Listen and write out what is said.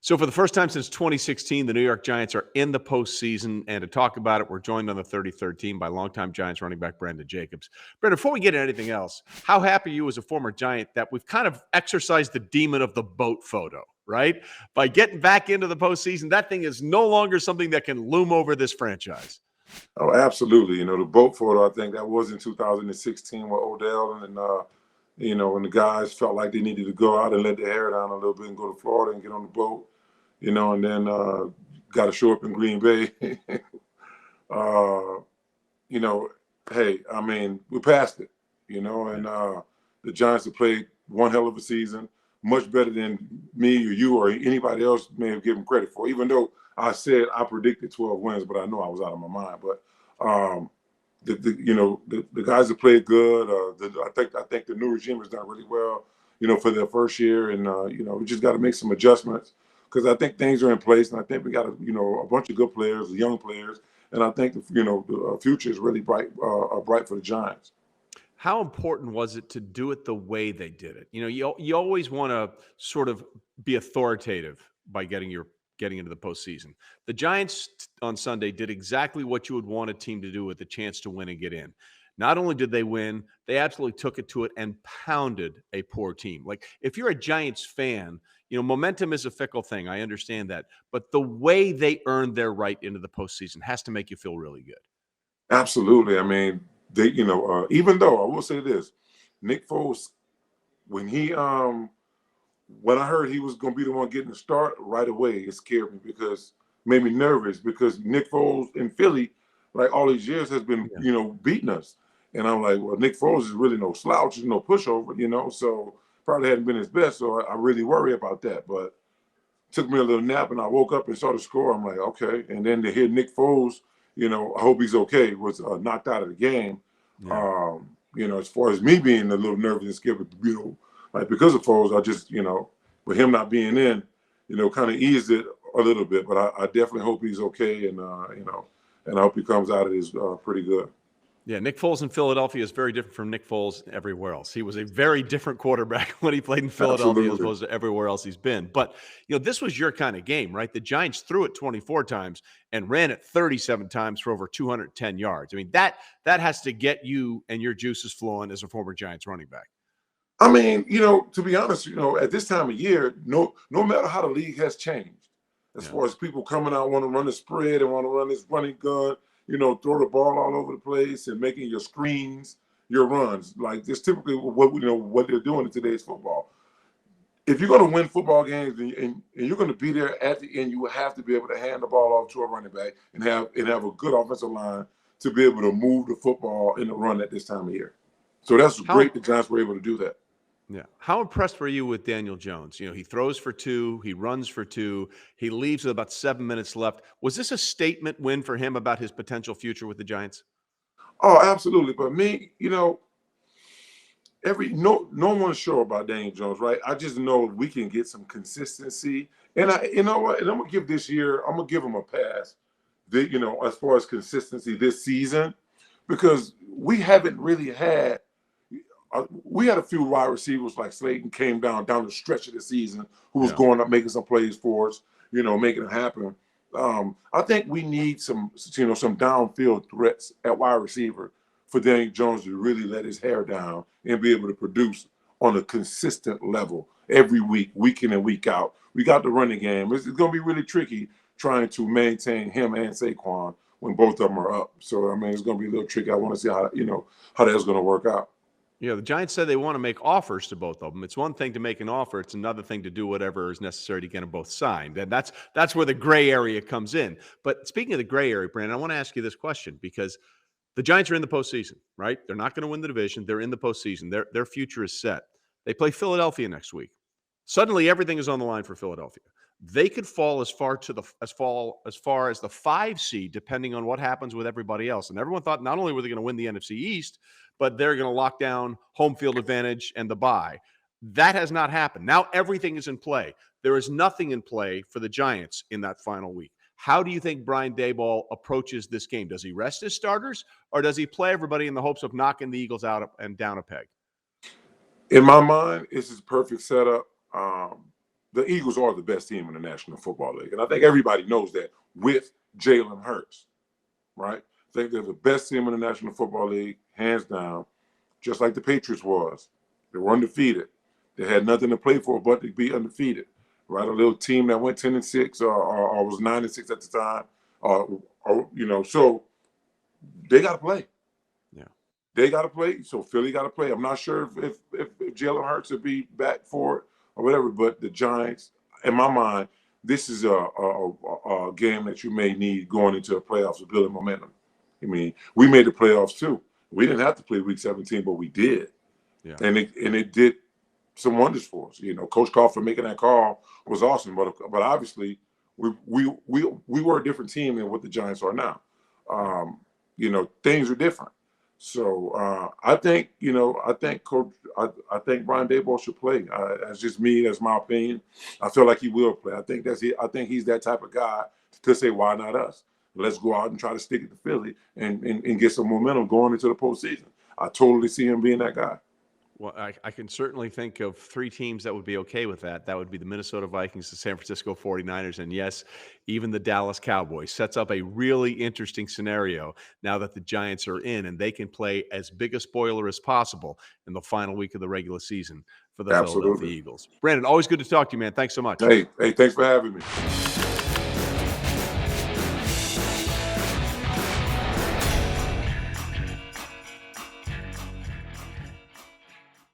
So for the first time since 2016, the New York Giants are in the postseason. And to talk about it, we're joined on the 33rd team by longtime Giants running back Brandon Jacobs. Brandon, before we get into anything else, how happy are you as a former Giant that we've kind of exercised the demon of the boat photo, right? By getting back into the postseason, that thing is no longer something that can loom over this franchise. Oh, absolutely. The boat photo, I think that was in 2016 with Odell and when the guys felt like they needed to go out and let their hair down a little bit and go to Florida and get on the boat. And then got to show up in Green Bay. Hey, I mean, we passed it, and the Giants have played one hell of a season, much better than me or you or anybody else may have given credit for, even though I said I predicted 12 wins, but I know I was out of my mind. But the guys have played good. I think the new regime has done really well, for their first year, and we just got to make some adjustments because I think things are in place, and I think we got a bunch of good players, young players, and I think the future is really bright for the Giants. How important was it to do it the way they did it? You always want to sort of be authoritative by getting into the postseason. The Giants on Sunday did exactly what you would want a team to do with the chance to win and get in. Not only did they win, they absolutely took it to it and pounded a poor team. Like, if you're a Giants fan, momentum is a fickle thing. I understand that. But the way they earned their right into the postseason has to make you feel really good. Absolutely. I mean, they, even though I will say this, Nick Foles, when I heard he was going to be the one getting the start right away, it scared me because made me nervous because Nick Foles in Philly, like all these years, has been, beating us. And I'm like, well, Nick Foles is really no slouch, he's no pushover, so probably hadn't been his best. So I really worry about that. But took me a little nap and I woke up and saw the score. I'm like, okay. And then to hear Nick Foles, I hope he's okay, was knocked out of the game. Yeah. As far as me being a little nervous and scared, like because of Foles, I just, with him not being in, kind of eased it a little bit. But I definitely hope he's okay, and and I hope he comes out of this pretty good. Yeah, Nick Foles in Philadelphia is very different from Nick Foles everywhere else. He was a very different quarterback when he played in Philadelphia as opposed to everywhere else he's been. But, this was your kind of game, right? The Giants threw it 24 times and ran it 37 times for over 210 yards. I mean, that has to get you and your juices flowing as a former Giants running back. I mean, to be honest, at this time of year, no matter how the league has changed, as far as people coming out want to run the spread and want to run this running gun, throw the ball all over the place and making your screens, your runs. Like, it's typically what they're doing in today's football. If you're going to win football games and you're going to be there at the end, you will have to be able to hand the ball off to a running back and have a good offensive line to be able to move the football in the run at this time of year. So that's great the Giants were able to do that. Yeah. How impressed were you with Daniel Jones? He throws for 2, he runs for 2, he leaves with about 7 minutes left. Was this a statement win for him about his potential future with the Giants? Oh, absolutely. But me, no one's sure about Daniel Jones, right? I just know we can get some consistency. And you know what? And I'm gonna give him a pass. As far as consistency this season, because we haven't really had. We had a few wide receivers like Slayton came down the stretch of the season who was going up making some plays for us, making it happen. I think we need some downfield threats at wide receiver for Daniel Jones to really let his hair down and be able to produce on a consistent level every week, week in and week out. We got the running game. It's going to be really tricky trying to maintain him and Saquon when both of them are up. So, I mean, it's going to be a little tricky. I want to see how that's going to work out. The Giants said they want to make offers to both of them. It's one thing to make an offer. It's another thing to do whatever is necessary to get them both signed. And that's where the gray area comes in. But speaking of the gray area, Brandon, I want to ask you this question because the Giants are in the postseason, right? They're not going to win the division. They're in the postseason. Their future is set. They play Philadelphia next week. Suddenly, everything is on the line for Philadelphia. They could fall as far as the 5 seed, depending on what happens with everybody else. And everyone thought not only were they going to win the NFC East, but they're going to lock down home field advantage and the bye. That has not happened. Now everything is in play. There is nothing in play for the Giants in that final week. How do you think Brian Daboll approaches this game? Does he rest his starters, or does he play everybody in the hopes of knocking the Eagles out and down a peg? In my mind, it's his perfect setup. the Eagles are the best team in the National Football League. And I think everybody knows that with Jalen Hurts, right? I think they're the best team in the National Football League, hands down, just like the Patriots was. They were undefeated. They had nothing to play for but to be undefeated, right? A little team that went 10-6 or was 9-6 at the time, so they got to play. Yeah. They got to play, so Philly got to play. I'm not sure if Jalen Hurts will be back for it or whatever, but the Giants, in my mind, this is a game that you may need going into the playoffs to build momentum. I mean, we made the playoffs too. We didn't have to play Week 17, but we did. Yeah. And it did some wonders for us. Coach Coughlin making that call was awesome, but obviously we were a different team than what the Giants are now. Things are different. So I think Coach, I think Brian Daboll should play. That's just me. That's my opinion. I feel like he will play. I think that's it. I think he's that type of guy to say, why not us? Let's go out and try to stick it to Philly and get some momentum going into the postseason. I totally see him being that guy. Well, I can certainly think of 3 teams that would be okay with that. That would be the Minnesota Vikings, the San Francisco 49ers, and yes, even the Dallas Cowboys. Sets up a really interesting scenario now that the Giants are in and they can play as big a spoiler as possible in the final week of the regular season for the Philadelphia Eagles. Brandon, always good to talk to you, man. Thanks so much. Hey, thanks for having me.